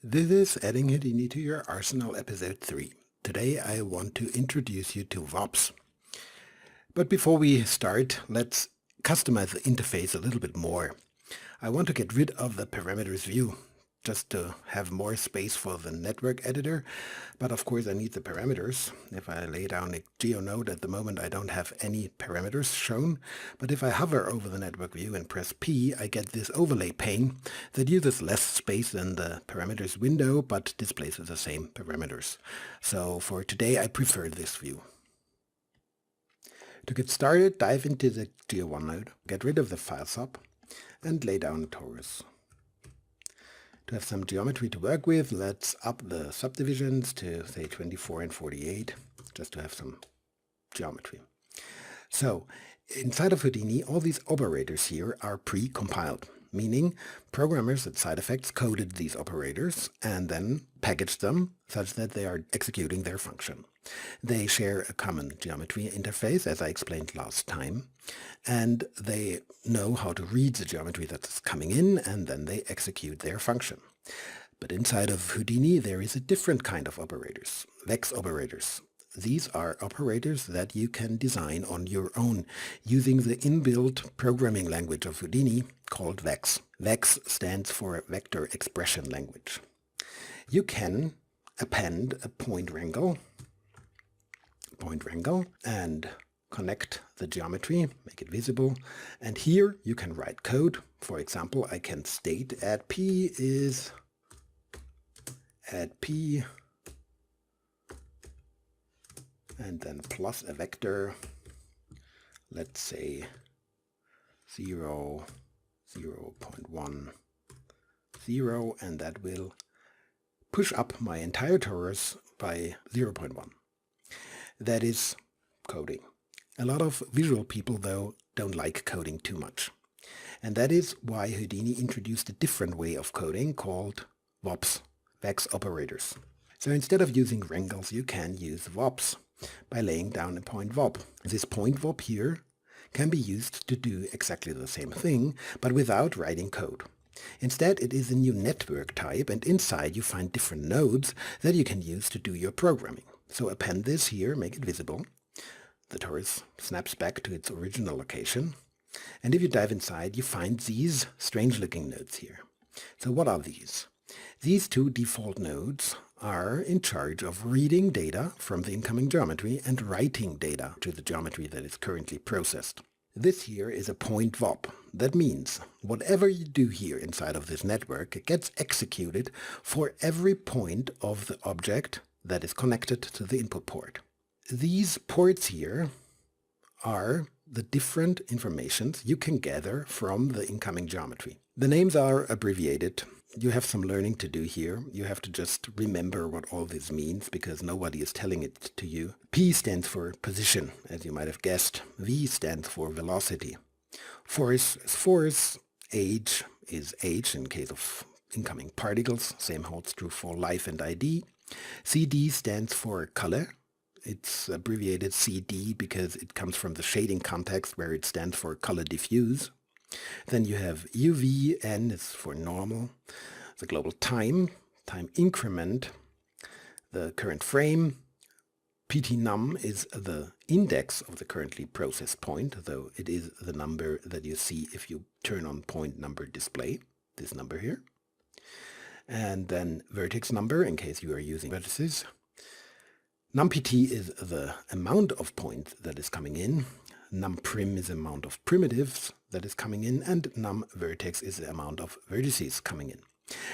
This is Adding Houdini to Your Arsenal Episode 3. Today I want to introduce you to VOPs. But before we start, let's customize the interface a little bit more. I want to get rid of the parameters view, just to have more space for the network editor, but of course I need the parameters. If I lay down a GeoNode at the moment I don't have any parameters shown, but if I hover over the network view and press P, I get this overlay pane that uses less space than the parameters window but displays the same parameters. So for today I prefer this view. To get started, dive into the Geo1 node, get rid of the file sub, and lay down a torus. To have some geometry to work with, let's up the subdivisions to say 24 and 48, just to have some geometry. So inside of Houdini, all these operators here are pre-compiled, meaning programmers at side effects coded these operators and then packaged them such that they are executing their function. They share a common geometry interface, as I explained last time, and they know how to read the geometry that's coming in, and then they execute their function. But inside of Houdini there is a different kind of operators, VEX operators. These are operators that you can design on your own using the inbuilt programming language of Houdini called VEX. VEX stands for Vector Expression Language. You can append a point wrangle and connect the geometry, make it visible, and here you can write code. For example, I can state add P is add P and then plus a vector, let's say 0, 0.1, 0, and that will push up my entire torus by 0.1. That is coding. A lot of visual people, though, don't like coding too much. And that is why Houdini introduced a different way of coding called VOPs, VEX operators. So instead of using wrangles, you can use VOPs by laying down a point VOP. This point VOP here can be used to do exactly the same thing, but without writing code. Instead, it is a new network type, and inside you find different nodes that you can use to do your programming. So append this here, make it visible. The torus snaps back to its original location. And if you dive inside, you find these strange-looking nodes here. So what are these? These two default nodes are in charge of reading data from the incoming geometry and writing data to the geometry that is currently processed. This here is a point VOP. That means whatever you do here inside of this network gets executed for every point of the object that is connected to the input port. These ports here are the different informations you can gather from the incoming geometry. The names are abbreviated. You have some learning to do here. You have to just remember what all this means because nobody is telling it to you. P stands for position, as you might have guessed. V stands for velocity. Force is force. Age is age in case of incoming particles. Same holds true for life and ID. CD stands for color. It's abbreviated CD because it comes from the shading context where it stands for color diffuse. Then you have UV, N is for normal, the global time, time increment, the current frame. PT_num is the index of the currently processed point, though it is the number that you see if you turn on point number display, this number here. And then vertex number in case you are using vertices. NumPT is the amount of points that is coming in. NumPrim is the amount of primitives that is coming in, and NumVertex is the amount of vertices coming in.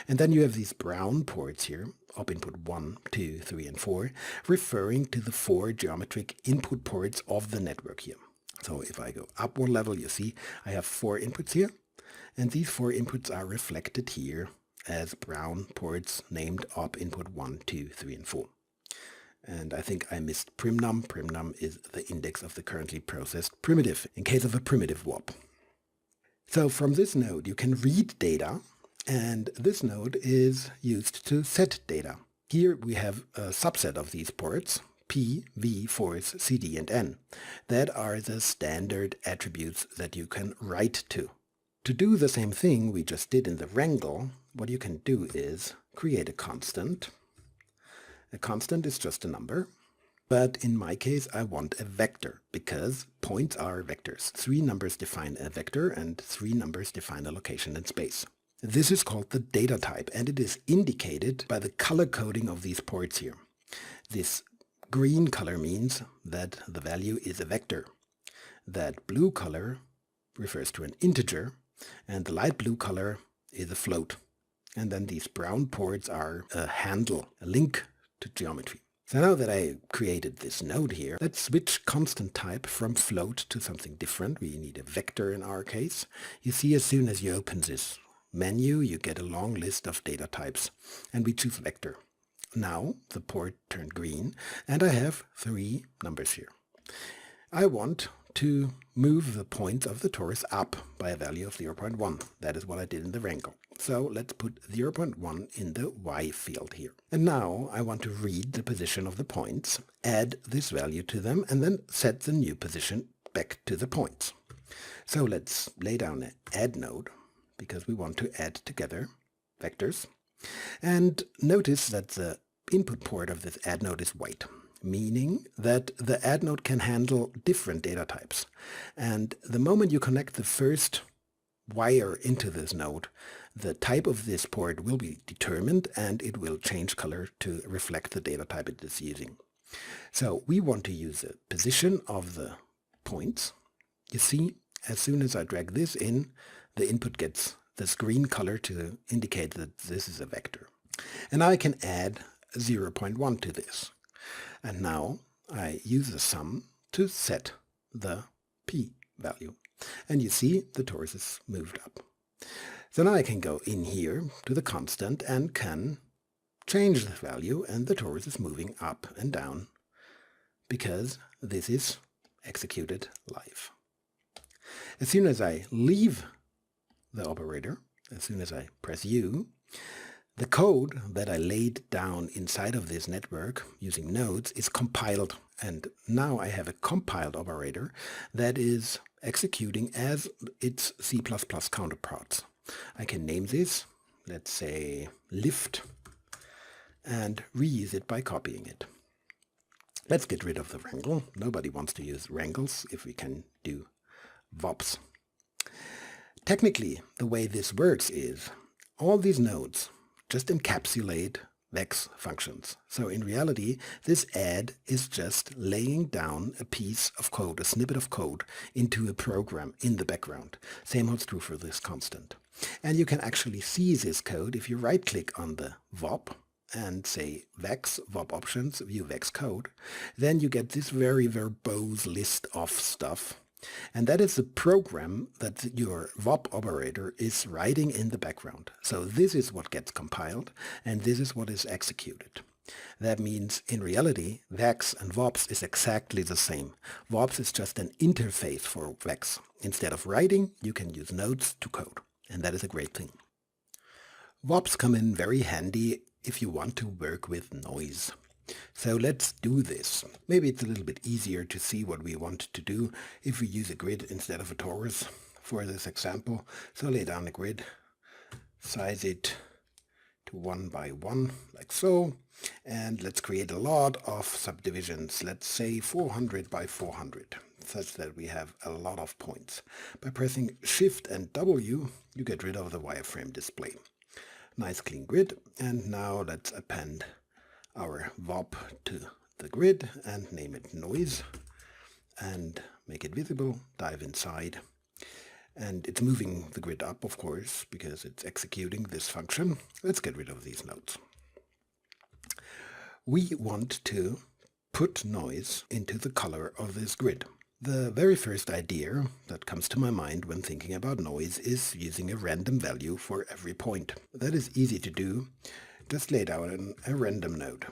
And then you have these brown ports here, op input 1, 2, 3, and 4, referring to the 4 geometric input ports of the network here. So if I go up one level, you see I have 4 inputs here, and these 4 inputs are reflected here as brown ports named op input 1, 2, 3, and 4. And I think I missed primnum. Primnum is the index of the currently processed primitive, in case of a primitive VOP. So from this node you can read data, and this node is used to set data. Here we have a subset of these ports, P, V, force, CD, and N. That are the standard attributes that you can write to. To do the same thing we just did in the wrangle, what you can do is create a constant. A constant is just a number. But in my case, I want a vector because points are vectors. 3 numbers define a vector and 3 numbers define a location in space. This is called the data type, and it is indicated by the color coding of these ports here. This green color means that the value is a vector. That blue color refers to an integer, and the light blue color is a float. And then these brown ports are a handle, a link to geometry. So now that I created this node here, let's switch constant type from float to something different. We need a vector in our case. You see, as soon as you open this menu, you get a long list of data types, and we choose vector. Now the port turned green, and I have 3 numbers here. I want to move the points of the torus up by a value of 0.1. That is what I did in the wrangle. So let's put 0.1 in the y field here. And now I want to read the position of the points, add this value to them, and then set the new position back to the points. So let's lay down an add node, because we want to add together vectors. And notice that the input port of this add node is white, meaning that the add node can handle different data types. And the moment you connect the first wire into this node, the type of this port will be determined and it will change color to reflect the data type it is using. So we want to use the position of the points. You see, as soon as I drag this in, the input gets this green color to indicate that this is a vector. And now I can add 0.1 to this. And now I use the sum to set the p value. And you see the torus is moved up. So now I can go in here to the constant and can change the value, and the torus is moving up and down because this is executed live. As soon as I leave the operator, as soon as I press U, the code that I laid down inside of this network using nodes is compiled, and now I have a compiled operator that is executing as its C++ counterparts. I can name this, let's say lift, and reuse it by copying it. Let's get rid of the wrangle. Nobody wants to use wrangles if we can do VOPs. Technically, the way this works is all these nodes just encapsulate vex functions. So in reality, this add is just laying down a piece of code, a snippet of code, into a program in the background. Same holds true for this constant. And you can actually see this code if you right-click on the VOP and say vex, VOP options, view vex code. Then you get this very verbose list of stuff. And that is the program that your VOP operator is writing in the background. So this is what gets compiled, and this is what is executed. That means, in reality, VEX and VOPs is exactly the same. VOPs is just an interface for VEX. Instead of writing, you can use nodes to code, and that is a great thing. VOPs come in very handy if you want to work with noise. So let's do this. Maybe it's a little bit easier to see what we want to do if we use a grid instead of a torus for this example. So lay down a grid, size it to 1 by 1, like so, and let's create a lot of subdivisions, let's say 400 by 400, such that we have a lot of points. By pressing Shift and W, you get rid of the wireframe display. Nice clean grid, and now let's append our VOP to the grid and name it noise and make it visible, dive inside, and it's moving the grid up, of course, because it's executing this function. Let's get rid of these nodes. We want to put noise into the color of this grid. The very first idea that comes to my mind when thinking about noise is using a random value for every point. That is easy to do. Just lay down a random node.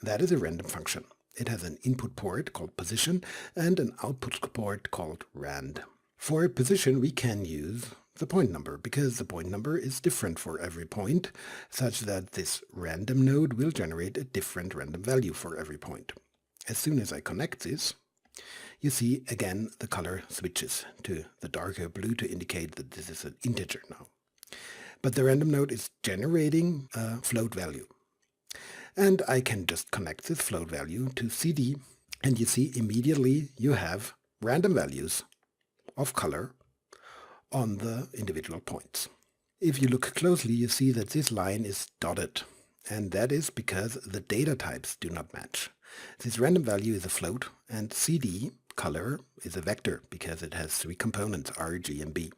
That is a random function. It has an input port called position and an output port called rand. For position, we can use the point number because the point number is different for every point, such that this random node will generate a different random value for every point. As soon as I connect this, you see again the color switches to the darker blue to indicate that this is an integer now. But the random node is generating a float value. And I can just connect this float value to CD, and you see immediately you have random values of color on the individual points. If you look closely, you see that this line is dotted, and that is because the data types do not match. This random value is a float, and CD color is a vector because it has three components, R, G, and B.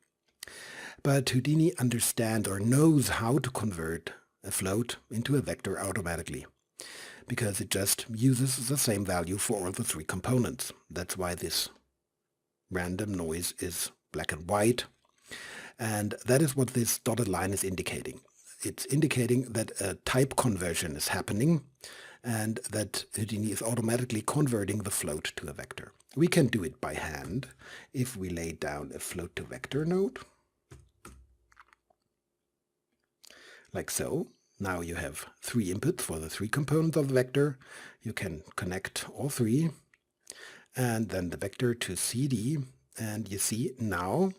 But Houdini understands or knows how to convert a float into a vector automatically, because it just uses the same value for all the three components. That's why this random noise is black and white, and that is what this dotted line is indicating. It's indicating that a type conversion is happening and that Houdini is automatically converting the float to a vector. We can do it by hand if we lay down a float to vector node, like so. Now you have three inputs for the three components of the vector. You can connect all three, and then the vector to CD, and you see now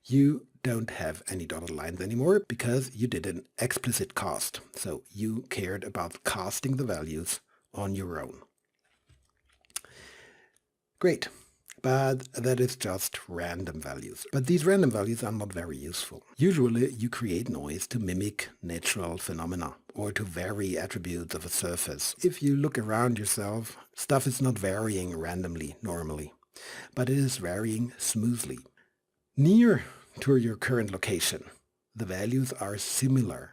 you don't have any dotted lines anymore because you did an explicit cast. So you cared about casting the values on your own. Great. But that is just random values. But these random values are not very useful. Usually you create noise to mimic natural phenomena or to vary attributes of a surface. If you look around yourself, stuff is not varying randomly normally, but it is varying smoothly. Near to your current location, the values are similar,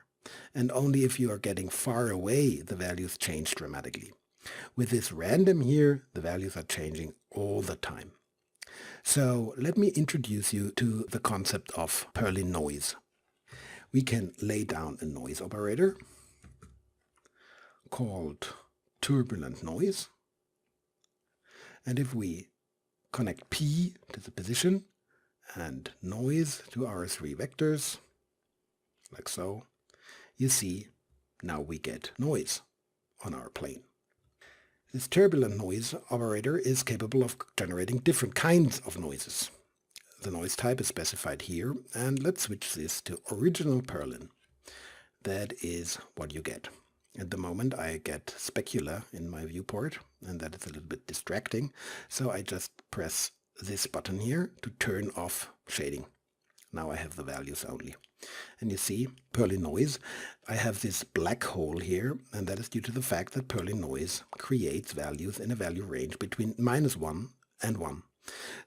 and only if you are getting far away, the values change dramatically. With this random here, the values are changing all the time. So let me introduce you to the concept of Perlin noise. We can lay down a noise operator called turbulent noise. And if we connect P to the position and noise to our three vectors, like so, you see now we get noise on our plane. This turbulent noise operator is capable of generating different kinds of noises. The noise type is specified here, and let's switch this to original Perlin. That is what you get. At the moment I get specular in my viewport, and that is a little bit distracting, so I just press this button here to turn off shading. Now I have the values only. And you see, Perlin noise, I have this black hole here, and that is due to the fact that Perlin noise creates values in a value range between -1 and 1.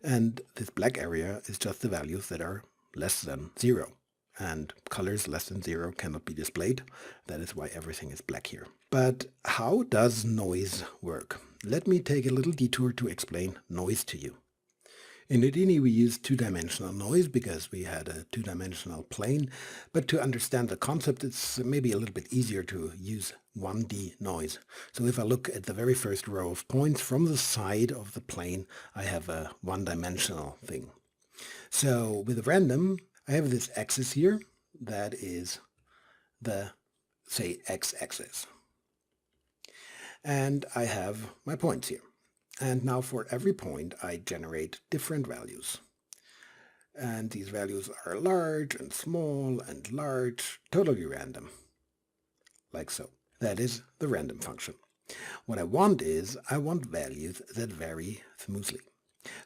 And this black area is just the values that are less than 0. And colors less than 0 cannot be displayed. That is why everything is black here. But how does noise work? Let me take a little detour to explain noise to you. In Houdini we use two-dimensional noise because we had a two-dimensional plane, but to understand the concept it's maybe a little bit easier to use 1D noise. So if I look at the very first row of points from the side of the plane, I have a one-dimensional thing. So with random, I have this axis here that is the, say, x-axis. And I have my points here. And now for every point I generate different values. And these values are large and small and large, totally random. Like so. That is the random function. What I want is, I want values that vary smoothly.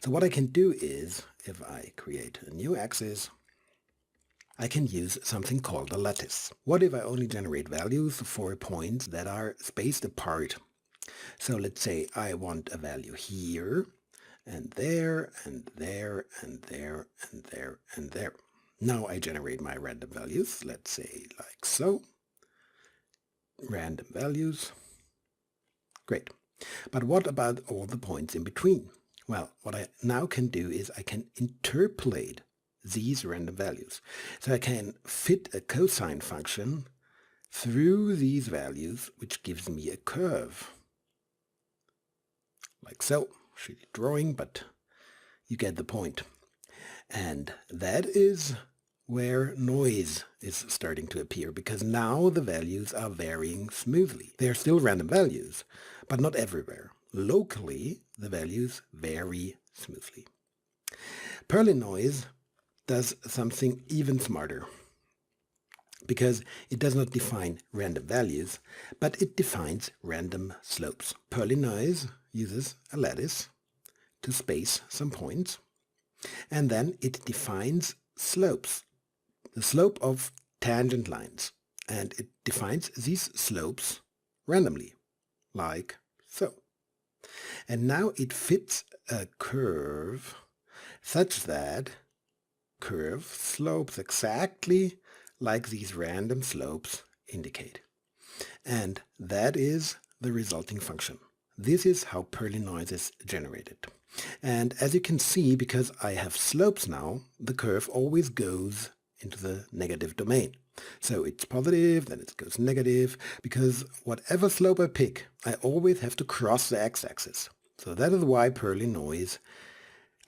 So what I can do is, if I create a new axis, I can use something called a lattice. What if I only generate values for points that are spaced apart? So let's say I want a value here, and there, and there, and there, and there, and there. Now I generate my random values, let's say like so. Random values. Great. But what about all the points in between? Well, what I now can do is I can interpolate these random values. So I can fit a cosine function through these values, which gives me a curve. Like so. Shitty drawing, but you get the point. And that is where noise is starting to appear, because now the values are varying smoothly. They are still random values, but not everywhere. Locally, the values vary smoothly. Perlin noise does something even smarter. because it does not define random values, but it defines random slopes. Pearly noise uses a lattice to space some points, and then it defines slopes, the slope of tangent lines, and it defines these slopes randomly, like so. And now it fits a curve such that curve slopes exactly like these random slopes indicate. And that is the resulting function. This is how Pearly noise is generated. And as you can see, because I have slopes now, the curve always goes into the negative domain. So it's positive, then it goes negative, because whatever slope I pick, I always have to cross the x-axis. So that is why Pearly noise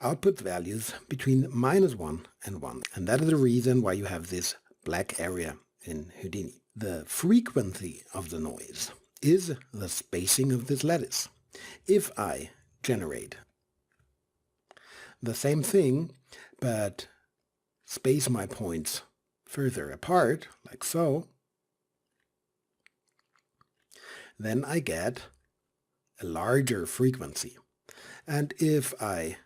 outputs values between -1 and 1. And that is the reason why you have this black area in Houdini. The frequency of the noise is the spacing of this lattice. If I generate the same thing, but space my points further apart, like so, then I get a larger frequency. And if I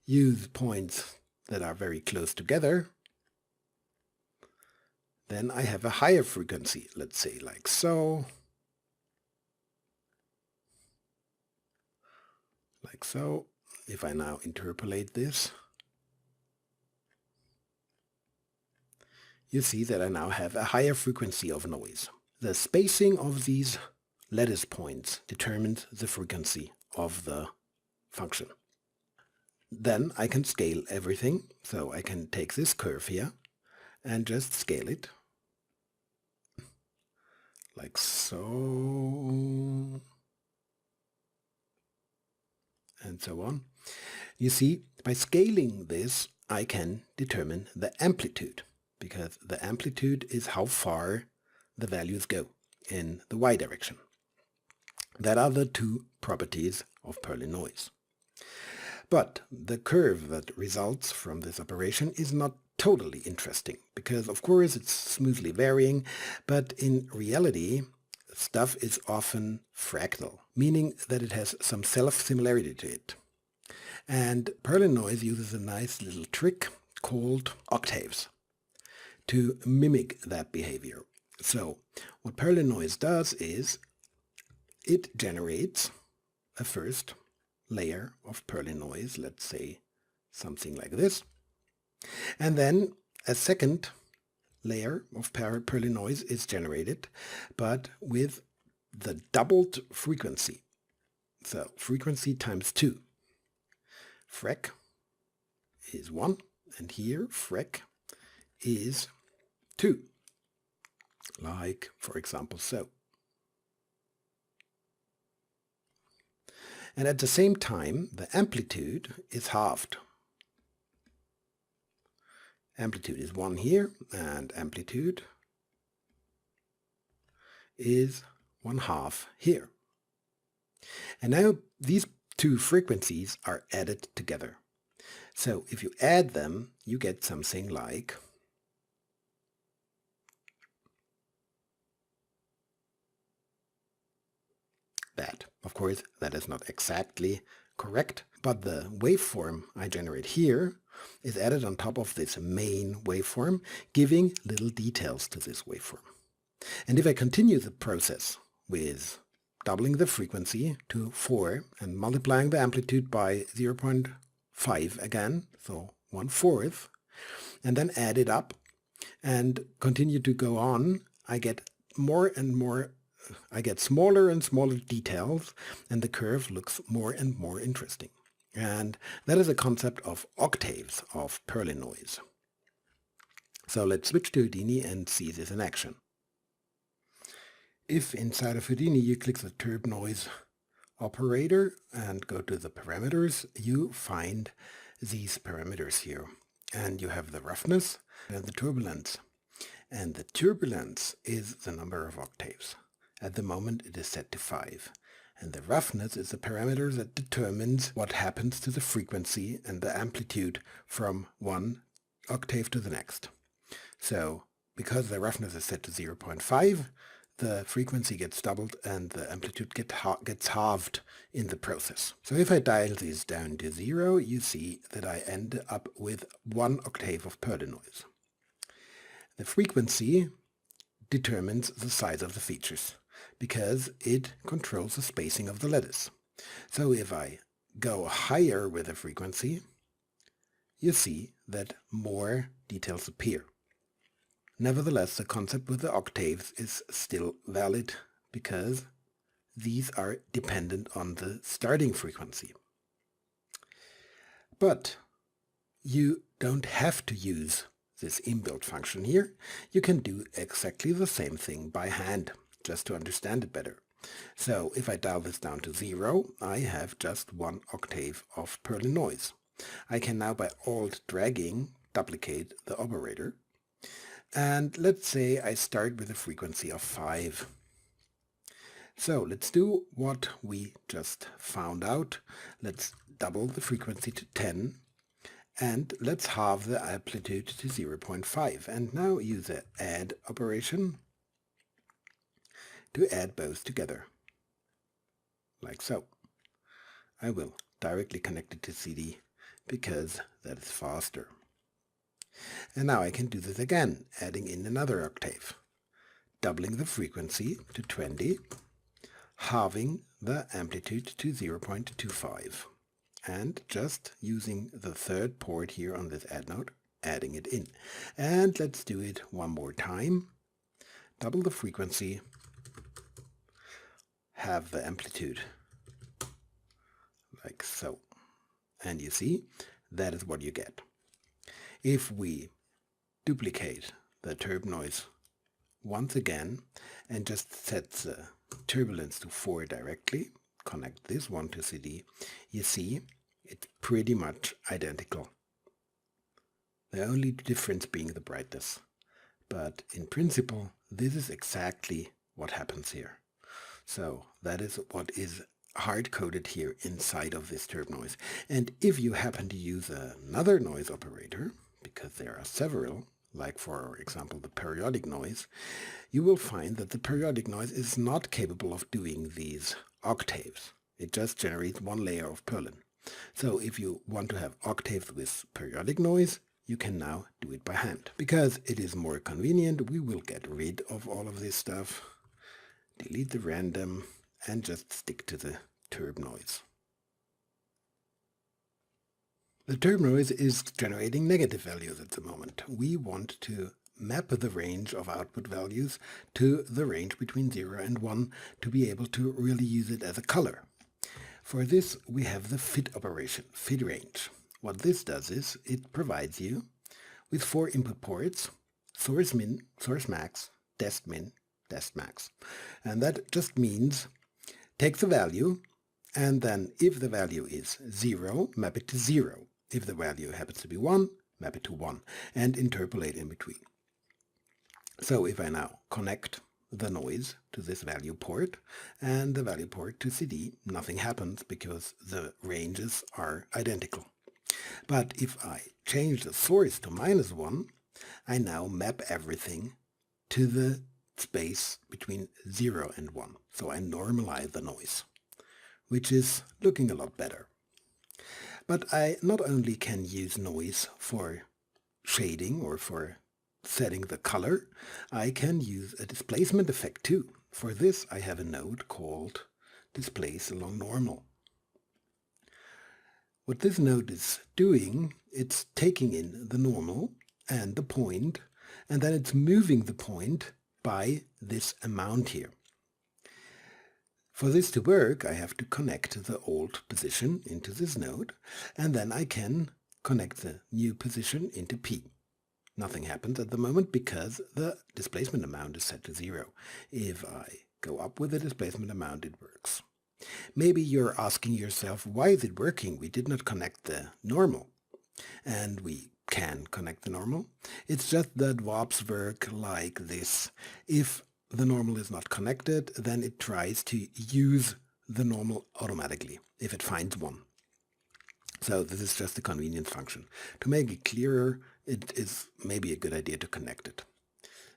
use points that are very close together, then I have a higher frequency, let's say like so, like so. If I now interpolate this, you see that I now have a higher frequency of noise. The spacing of these lattice points determines the frequency of the function. Then I can scale everything, so I can take this curve here and just scale it like so, and so on. You see, by scaling this, I can determine the amplitude, because the amplitude is how far the values go in the y direction. That are the two properties of Pearly noise. But the curve that results from this operation is not totally interesting, because of course it's smoothly varying, but in reality stuff is often fractal, meaning that it has some self-similarity to it. And Pearly noise uses a nice little trick called octaves to mimic that behavior. So what Pearly noise does is it generates a first layer of Pearly noise, let's say something like this, and then a second layer of Pearly noise is generated, but with the doubled frequency. So frequency times 2. Frec is 1, and here frec is 2, like for example so. And at the same time, the amplitude is halved. Amplitude is 1 here, and amplitude is 1/2 here. And now these two frequencies are added together. So if you add them, you get something like that. Of course, that is not exactly correct, but the waveform I generate here is added on top of this main waveform, giving little details to this waveform. And if I continue the process with doubling the frequency to 4 and multiplying the amplitude by 0.5 again, so 1/4, and then add it up and continue to go on, I get more and more, I get smaller and smaller details, and the curve looks more and more interesting. And that is a concept of octaves of Pearly noise. So let's switch to Houdini and see this in action. If inside of Houdini you click the turb noise operator and go to the parameters, you find these parameters here. And you have the roughness and the turbulence. And the turbulence is the number of octaves. At the moment it is set to 5. And the roughness is the parameter that determines what happens to the frequency and the amplitude from one octave to the next. So because the roughness is set to 0.5, the frequency gets doubled and the amplitude gets halved in the process. So if I dial these down to 0, you see that I end up with 1 octave of Perlin noise. The frequency determines the size of the features because it controls the spacing of the letters. So if I go higher with the frequency, you see that more details appear. Nevertheless, the concept with the octaves is still valid because these are dependent on the starting frequency. But you don't have to use this inbuilt function here. You can do exactly the same thing by hand, just to understand it better. So if I dial this down to 0, I have just 1 octave of Perlin noise. I can now by alt dragging duplicate the operator. And let's say I start with a frequency of 5. So let's do what we just found out. Let's double the frequency to 10 and let's halve the amplitude to 0.5. And now use the add operation to add both together, like so. I will directly connect it to CD because that is faster. And now I can do this again, adding in another octave, doubling the frequency to 20, halving the amplitude to 0.25, and just using the third port here on this add node, adding it in. And let's do it one more time. Double the frequency, halve the amplitude, like so. And you see, that is what you get. If we duplicate the turb noise once again and just set the turbulence to 4 directly, connect this one to CD, you see it's pretty much identical. The only difference being the brightness. But in principle, this is exactly what happens here. So that is what is hard-coded here inside of this turb noise. And if you happen to use another noise operator, because there are several, like for example the periodic noise, you will find that the periodic noise is not capable of doing these octaves. It just generates one layer of Perlin. So if you want to have octaves with periodic noise, you can now do it by hand. Because it is more convenient, we will get rid of all of this stuff, delete the random, and just stick to the turb noise. The turb noise is generating negative values at the moment. We want to map the range of output values to the range between 0 and 1 to be able to really use it as a color. For this we have the fit operation, fit range. What this does is it provides you with 4 input ports, source min, source max, dest min, dest max. And that just means take the value and then if the value is 0, map it to 0. If the value happens to be 1, map it to 1 and interpolate in between. So if I now connect the noise to this value port and the value port to CD, nothing happens because the ranges are identical. But if I change the source to -1, I now map everything to the space between 0 and 1. So I normalize the noise, which is looking a lot better. But I not only can use noise for shading or for setting the color, I can use a displacement effect too. For this I have a node called displace along normal. What this node is doing, it's taking in the normal and the point, and then it's moving the point by this amount here. For this to work, I have to connect the old position into this node, and then I can connect the new position into P. Nothing happens at the moment because the displacement amount is set to 0. If I go up with the displacement amount, it works. Maybe you're asking yourself, why is it working? We did not connect the normal. And we can connect the normal. It's just that VOPs work like this. If the normal is not connected, then it tries to use the normal automatically, if it finds one. So this is just a convenience function. To make it clearer, it is maybe a good idea to connect it.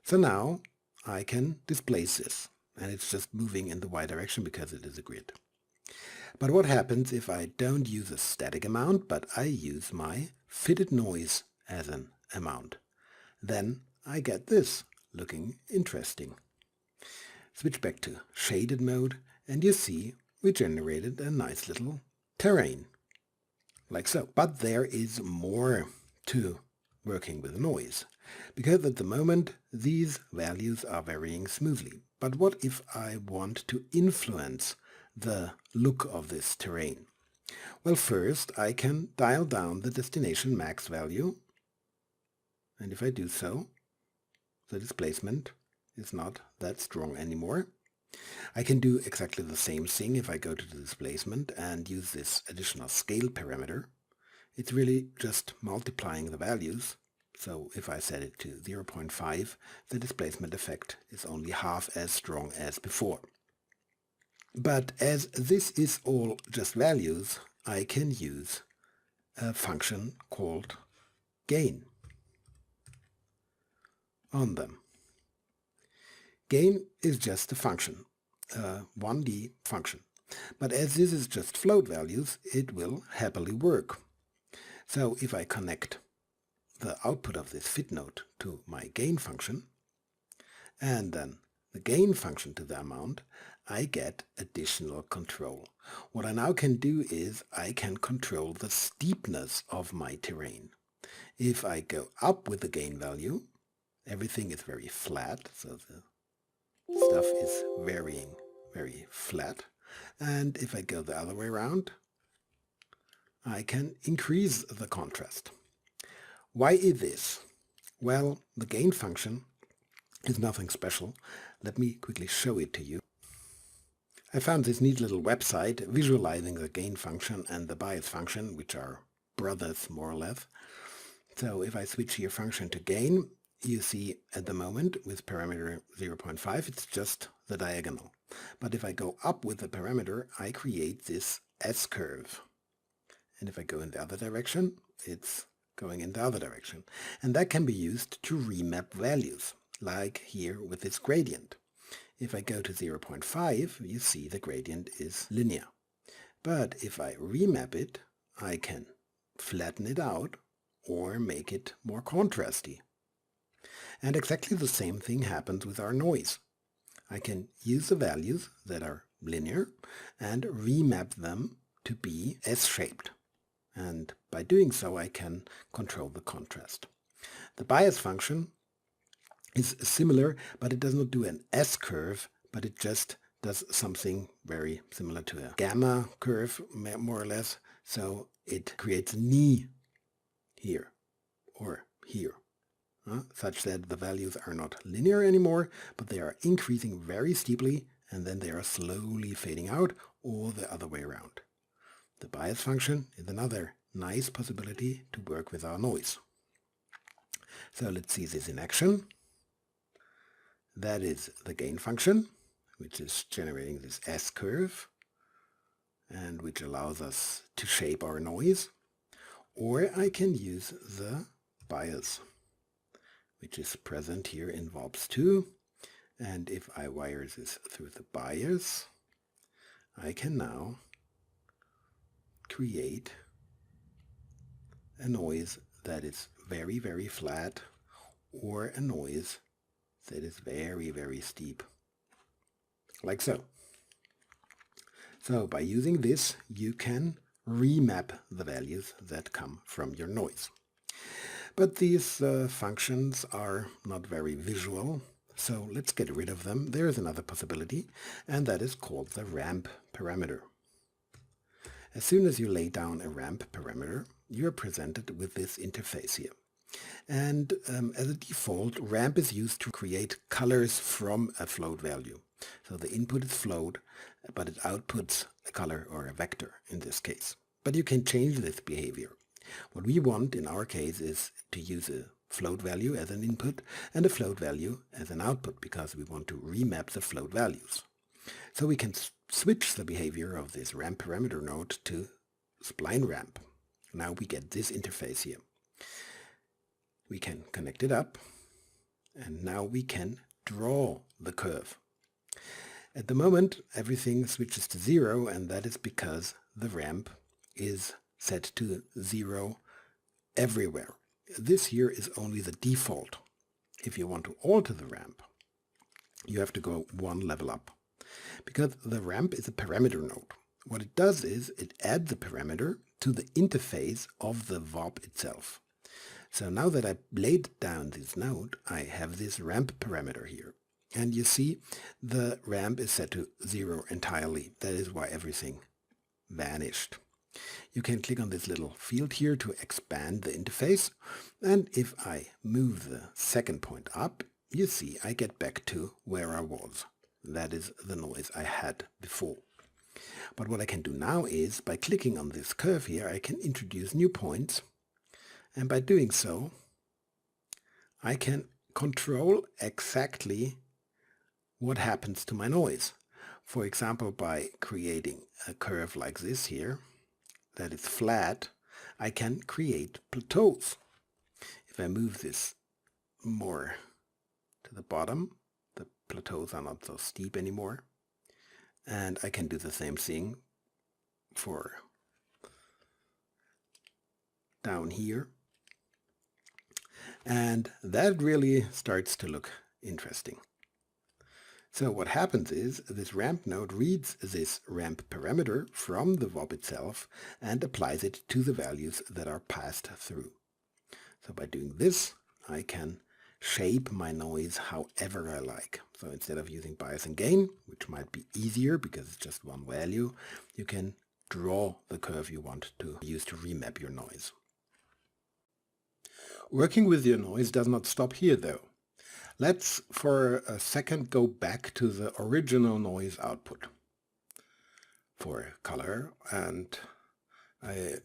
So now I can displace this, and it's just moving in the y direction because it is a grid. But what happens if I don't use a static amount, but I use my fitted noise as an amount? Then I get this looking interesting. Switch back to shaded mode, and you see we generated a nice little terrain, like so. But there is more to working with noise, because at the moment these values are varying smoothly. But what if I want to influence the look of this terrain? Well, first I can dial down the destination max value, and if I do so, the displacement is not that strong anymore. I can do exactly the same thing if I go to the displacement and use this additional scale parameter. It's really just multiplying the values. So if I set it to 0.5, the displacement effect is only half as strong as before. But as this is all just values, I can use a function called gain on them. Gain is just a function, a 1D function. But as this is just float values, it will happily work. So if I connect the output of this fit node to my gain function, and then the gain function to the amount, I get additional control. What I now can do is I can control the steepness of my terrain. If I go up with the gain value, everything is very flat, so the stuff is varying very flat. And if I go the other way around, I can increase the contrast. Why is this? Well, the gain function is nothing special. Let me quickly show it to you. I found this neat little website visualizing the gain function and the bias function, which are brothers more or less. So if I switch here function to gain, you see at the moment with parameter 0.5 it's just the diagonal. But if I go up with the parameter, I create this S-curve. And if I go in the other direction, it's going in the other direction. And that can be used to remap values, like here with this gradient. If I go to 0.5, you see the gradient is linear. But if I remap it, I can flatten it out or make it more contrasty. And exactly the same thing happens with our noise. I can use the values that are linear and remap them to be S-shaped. And by doing so, I can control the contrast. The bias function is similar, but it does not do an S-curve, but it just does something very similar to a gamma curve, more or less. So it creates a knee here or here, such that the values are not linear anymore, but they are increasing very steeply, and then they are slowly fading out, or the other way around. The bias function is another nice possibility to work with our noise. So let's see this in action. That is the gain function, which is generating this S-curve, and which allows us to shape our noise. Or I can use the bias, which is present here in VOPs 2. And if I wire this through the bias, I can now create a noise that is very, very flat, or a noise that is very, very steep, like so. So by using this, you can remap the values that come from your noise. But these functions are not very visual, so let's get rid of them. There is another possibility, and that is called the ramp parameter. As soon as you lay down a ramp parameter, you are presented with this interface here. And as a default, ramp is used to create colors from a float value. So the input is float, but it outputs a color or a vector in this case. But you can change this behavior. What we want in our case is to use a float value as an input and a float value as an output, because we want to remap the float values. So we can switch the behavior of this ramp parameter node to spline ramp. Now we get this interface here. We can connect it up, And now we can draw the curve. At the moment, everything switches to 0, and that is because the ramp is set to 0 everywhere. This here is only the default. If you want to alter the ramp, you have to go one level up, because the ramp is a parameter node. What it does is it adds a parameter to the interface of the VOP itself. So now that I laid down this node, I have this ramp parameter here. And you see the ramp is set to 0 entirely. That is why everything vanished. You can click on this little field here to expand the interface. And if I move the second point up, you see I get back to where I was. That is the noise I had before. But what I can do now is, by clicking on this curve here, I can introduce new points. And by doing so, I can control exactly what happens to my noise. For example, by creating a curve like this here, that is flat, I can create plateaus. If I move this more to the bottom, the plateaus are not so steep anymore. And I can do the same thing for down here. And that really starts to look interesting. So what happens is this ramp node reads this ramp parameter from the VOP itself and applies it to the values that are passed through. So by doing this, I can shape my noise however I like. So instead of using bias and gain, which might be easier because it's just one value, you can draw the curve you want to use to remap your noise. Working with your noise does not stop here though. Let's for a second go back to the original noise output for color, and I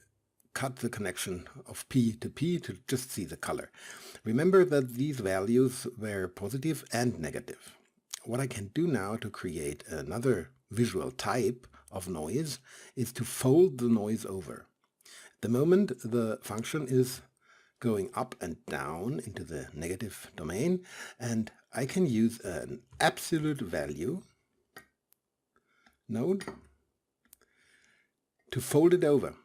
cut the connection of P to P to just see the color. Remember that these values were positive and negative. What I can do now to create another visual type of noise is to fold the noise over. At the moment the function is going up and down into the negative domain, and I can use an absolute value node to fold it over.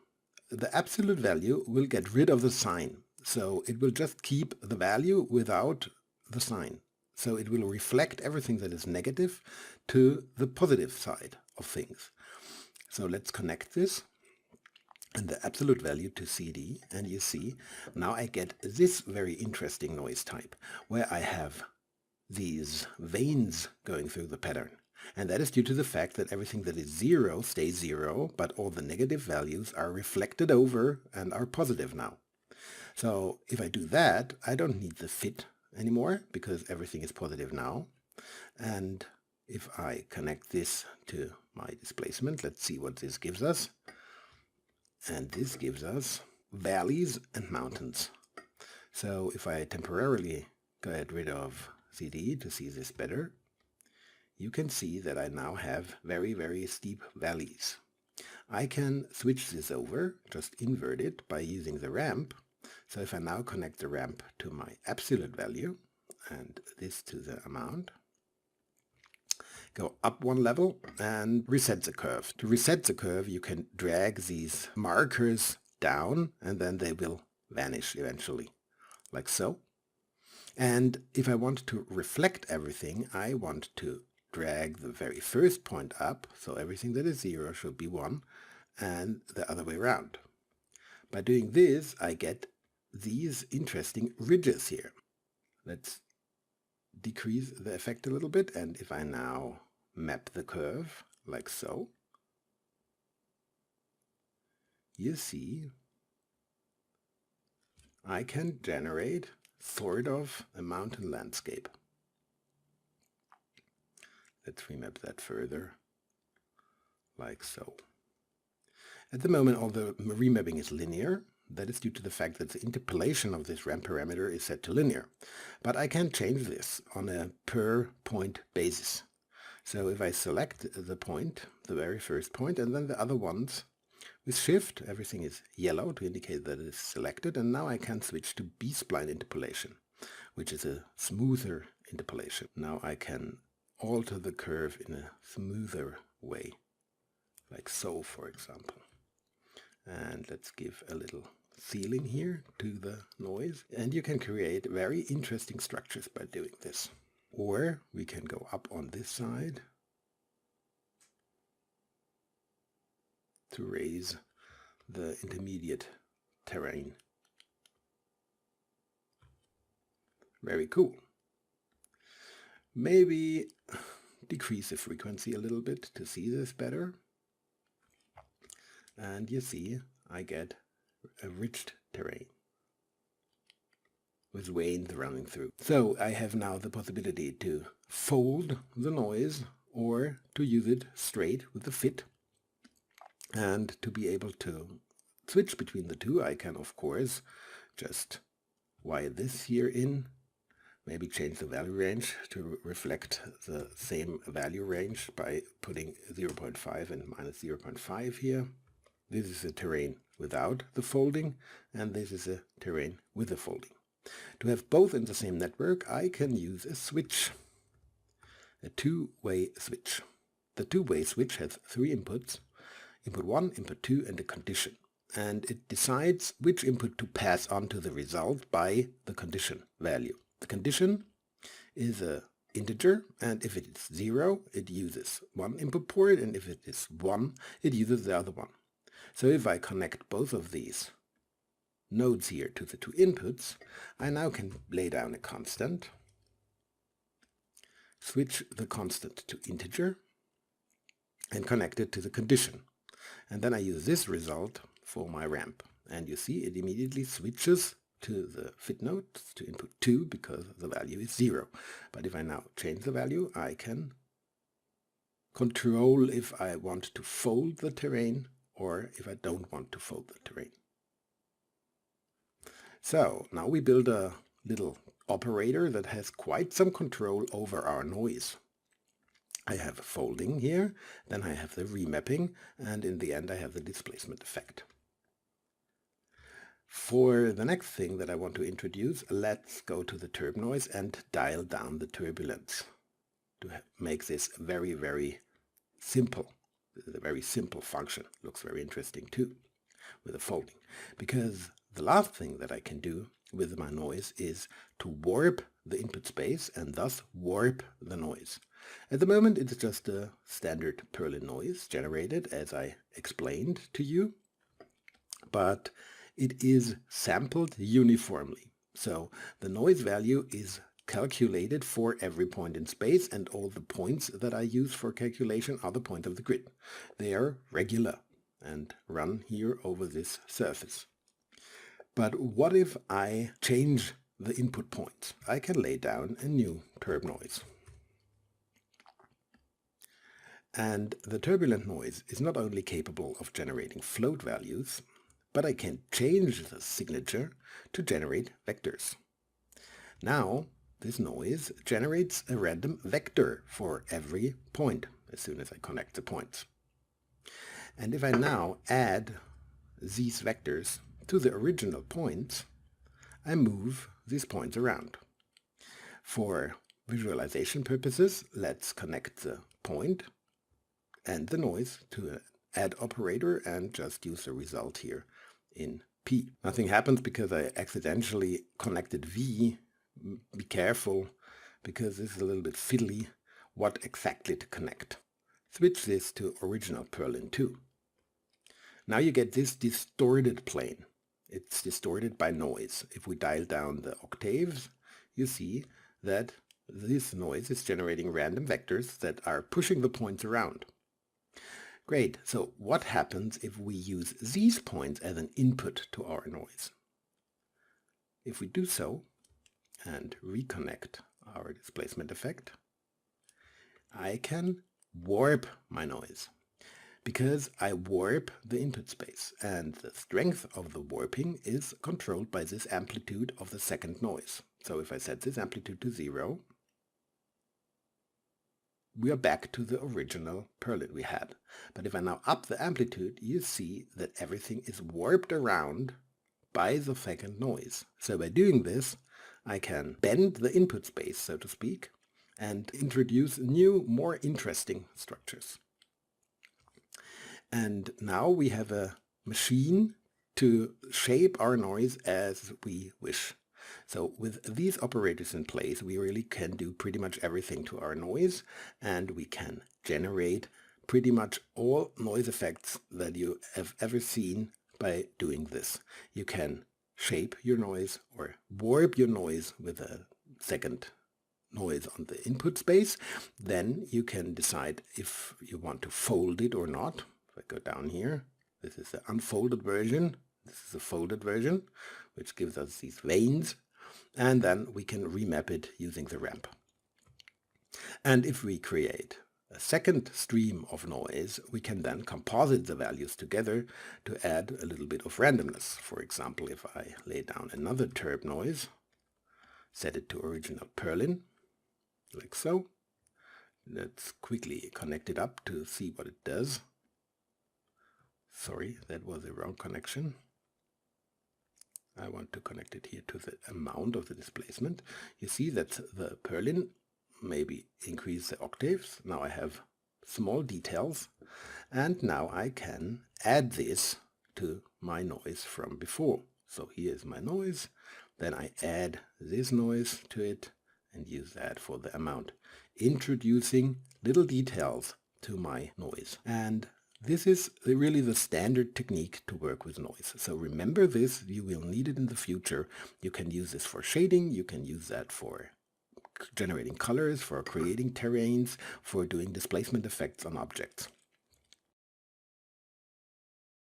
The absolute value will get rid of the sign, so it will just keep the value without the sign. So it will reflect everything that is negative to the positive side of things. So let's connect this and the absolute value to CD, and you see now I get this very interesting noise type where I have these veins going through the pattern, and that is due to the fact that everything that is 0 stays 0, but all the negative values are reflected over and are positive now. So if I do that, I don't need the fit anymore because everything is positive now. And if I connect this to my displacement, let's see what this gives us. And this gives us valleys and mountains. So if I temporarily get rid of CD to see this better, you can see that I now have very, very steep valleys. I can switch this over, just invert it by using the ramp. So if I now connect the ramp to my absolute value and this to the amount, go up one level and reset the curve. To reset the curve, you can drag these markers down and then they will vanish eventually, like so. And if I want to reflect everything, I want to drag the very first point up, so everything that is 0 should be 1, and the other way around. By doing this, I get these interesting ridges here. Let's decrease the effect a little bit, and if I now map the curve like so, you see I can generate sort of a mountain landscape. Let's remap that further like so. At the moment all the remapping is linear. That is due to the fact that the interpolation of this ramp parameter is set to linear. But I can change this on a per point basis. So if I select the point, the very first point, and then the other ones, with shift everything is yellow to indicate that it is selected, and now I can switch to B-spline interpolation. which is a smoother interpolation. Now I can alter the curve in a smoother way, like so, for example. And let's give a little ceiling here to the noise. And you can create very interesting structures by doing this. Or we can go up on this side to raise the intermediate terrain. Very cool. Maybe decrease the frequency a little bit to see this better. And you see, I get a rich terrain with veins running through. So I have now the possibility to fold the noise or to use it straight with the fit. And to be able to switch between the two, I can of course just wire this here in, maybe change the value range to reflect the same value range by putting 0.5 and minus 0.5 here. This is a terrain without the folding, and this is a terrain with the folding. To have both in the same network, I can use a switch, a two-way switch. The two-way switch has three inputs, input 1, input 2, and a condition. And it decides which input to pass on to the result by the condition value. The condition is an integer, and if it is 0, it uses one input port, and if it is 1, it uses the other one. So if I connect both of these nodes here to the two inputs, I now can lay down a constant, switch the constant to integer, and connect it to the condition. And then I use this result for my ramp. And you see it immediately switches to the fit node to input 2 because the value is 0. But if I now change the value, I can control if I want to fold the terrain or if I don't want to fold the terrain. So now we build a little operator that has quite some control over our noise. I have folding here, then I have the remapping, and in the end I have the displacement effect. For the next thing that I want to introduce, let's go to the turb noise and dial down the turbulence to make this very, very simple. This is a very simple function. Looks very interesting too with the folding. Because the last thing that I can do with my noise is to warp the input space and thus warp the noise. At the moment it's just a standard Perlin noise generated as I explained to you, but it is sampled uniformly. So the noise value is calculated for every point in space, and all the points that I use for calculation are the points of the grid. They are regular and run here over this surface. But what if I change the input points? I can lay down a new turb noise. And the turbulent noise is not only capable of generating float values, but I can change the signature to generate vectors. Now, this noise generates a random vector for every point as soon as I connect the points. And if I now add these vectors to the original points, I move these points around. For visualization purposes, let's connect the point and the noise to an add operator and just use the result here in P. Nothing happens because I accidentally connected V. Be careful, because this is a little bit fiddly what exactly to connect. Switch this to original Perlin 2. Now you get this distorted plane. It's distorted by noise. If we dial down the octaves, you see that this noise is generating random vectors that are pushing the points around. Great, so what happens if we use these points as an input to our noise? If we do so, and reconnect our displacement effect, I can warp my noise because I warp the input space, and the strength of the warping is controlled by this amplitude of the second noise. So if I set this amplitude to 0, we are back to the original Perlin we had. But if I now up the amplitude, you see that everything is warped around by the second noise. So by doing this, I can bend the input space, so to speak, and introduce new, more interesting structures. And now we have a machine to shape our noise as we wish. So with these operators in place, we really can do pretty much everything to our noise, and we can generate pretty much all noise effects that you have ever seen by doing this. You can shape your noise or warp your noise with a second noise on the input space. Then you can decide if you want to fold it or not. If I go down here, this is the unfolded version. This is the folded version, which gives us these veins. And then we can remap it using the ramp. And if we create a second stream of noise, we can then composite the values together to add a little bit of randomness. For example, if I lay down another terb noise, set it to original Perlin, like so. Let's quickly connect it up to see what it does. Sorry, that was a wrong connection. I want to connect it here to the amount of the displacement. You see that the Perlin maybe increase the octaves. Now I have small details, and now I can add this to my noise from before. So here's my noise, then I add this noise to it and use that for the amount, introducing little details to my noise. And this is really the standard technique to work with noise. So remember this, you will need it in the future. You can use this for shading, you can use that for generating colors, for creating terrains, for doing displacement effects on objects.